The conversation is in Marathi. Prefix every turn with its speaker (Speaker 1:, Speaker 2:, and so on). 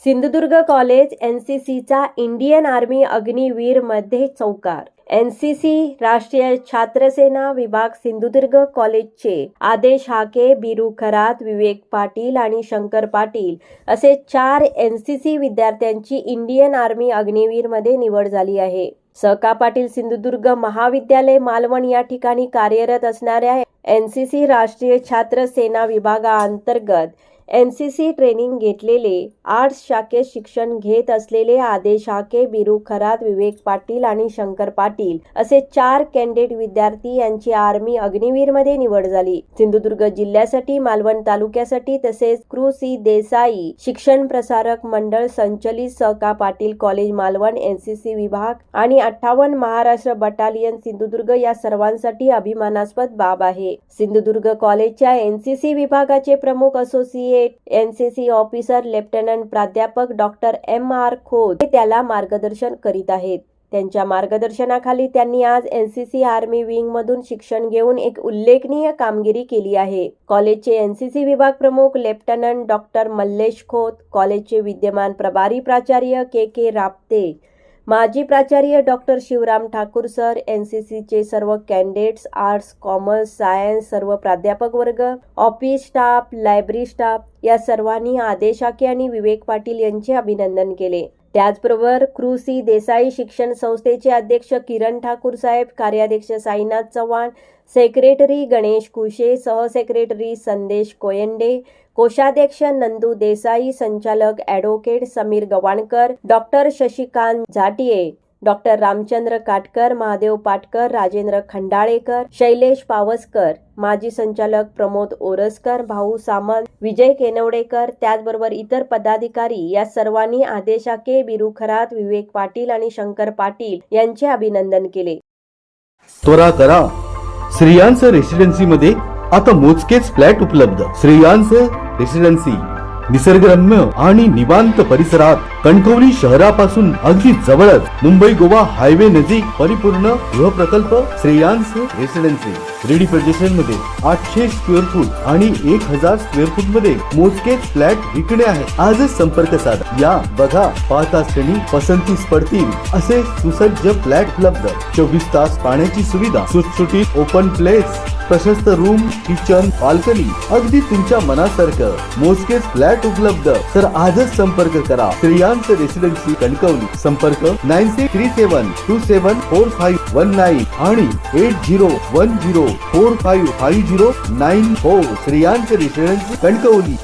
Speaker 1: सिंधुदुर्ग कॉलेज एनसीसीचा इंडियन आर्मी अग्निवीर मध्ये चौकार। एनसीसी राष्ट्रीय छात्र सेना विभाग सिंधुदुर्ग कॉलेजचे आदेश हाके, बिरू खरात, विवेक पाटील आणि शंकर पाटील असे 4 एनसीसी विद्यार्थ्यांची इंडियन आर्मी अग्निवीर मध्ये निवड झाली आहे। सका पाटील सिंधुदुर्ग महाविद्यालय मालवण या ठिकाणी कार्यरत असणाऱ्या एनसीसी राष्ट्रीय छात्र सेना विभागाअंतर्गत एनसीसी ट्रेनिंग घेतलेले आर्ट्स शाखेत शिक्षण घेत असलेले आदेश हाके, बिरू खरात, विवेक पाटील आणि शंकर पाटील असे 4 कॅन्डिडेट विद्यार्थी यांची आर्मी अग्निवीर मध्ये निवड झाली। सिंधुदुर्ग जिल्ह्यासाठी, मालवण तालुक्यासाठी तसेच कृ.सी. देसाई शिक्षण प्रसारक मंडळ संचलित सका पाटील कॉलेज मालवण एनसीसी विभाग आणि 58 महाराष्ट्र बटालियन सिंधुदुर्ग या सर्वांसाठी अभिमानास्पद बाब आहे। सिंधुदुर्ग कॉलेजच्या एनसीसी विभागाचे प्रमुख असोसिएट एनसीसी ऑफिसर लेफ्टनंट प्राध्यापक डॉक्टर M.R. खोत हे त्याला मार्गदर्शन करीत आहेत। त्यांच्या मार्गदर्शनाखाली त्यांनी आज एनसीसी आर्मी विंग मधून शिक्षण घेऊन एक उल्लेखनीय कामगिरी केली आहे। कॉलेजचे एनसीसी विभाग प्रमुख लेफ्टनंट डॉक्टर मल्लेश खोत, कॉलेजचे विद्यमान प्रभारी प्राचार्य के रापते, माजी प्राचार्य डॉक्टर शिवराम ठाकूर सर, एनसीसीचे सर्व कॅन्डिडेट्स, आर्ट्स, कॉमर्स, सायन्स, सर्व प्राध्यापक वर्ग, ऑफिस स्टाफ, लायब्ररी स्टाफ या सर्वांनी आदेश हाके आणि विवेक पाटील यांचे अभिनंदन केले। त्याचबरोबर कृ.सी. देसाई शिक्षण संस्थेचे अध्यक्ष किरण ठाकूर साहेब, कार्याध्यक्ष साईनाथ चव्हाण, सेक्रेटरी गणेश कुशे, सहसेक्रेटरी संदेश कोयंडे, कोषाध्यक्ष नंदू देसाई, संचालक advocate Sameer Gawankar, doctor Shashikant Jhatiye, doctor Ramchandra Katkar, Mahadev Patkar, Rajendra Khandalekar, Shailesh Pawaskar, माजी संचालक प्रमोद ओरसकर, भाऊ सामंत, विजय केनवडेकर, त्याचबरोबर इतर पदाधिकारी या सर्वांनी आदेश हाके, बिरू खरात, विवेक पाटील आणि शंकर पाटील यांचे अभिनंदन केले।
Speaker 2: त्वरा करा, श्रेयांस रेसिडेन्सी मध्ये आता मोजकेच फ्लॅट उपलब्ध। श्रेयांस रेसिडेन्सी निसर्गरम्य आणि निवांत परिसरात, कणकवली शहरापासून अगदी जवळच, मुंबई गोवा हायवे नजीक परिपूर्ण गृह प्रकल्प श्रेयांस रेसिडेन्सी रेडी पोझिशन मध्ये 800 स्क्वेअर फूट आणि 1000 स्क्वेअर फूट मध्ये मोजकेच फ्लॅट विकणे आहे। आजच संपर्क साधा। या बघा, पाहता क्षणी पसंतीस पडतील असे सुसज्ज फ्लॅट उपलब्ध। 24 तास पाण्याची सुविधा, सुटसुटीत ओपन प्लेस, प्रशस्त रूम, किचन, बाल्कनी, अगदी तुमच्या मनासारखं मोजकेच फ्लॅट उपलब्ध। तर आजच संपर्क करा श्रेयांस रेसिडेन्सी कणकवली। संपर्क 9637274519 आणि 8010455094। श्रेयांस रेसिडेन्सी कणकवली।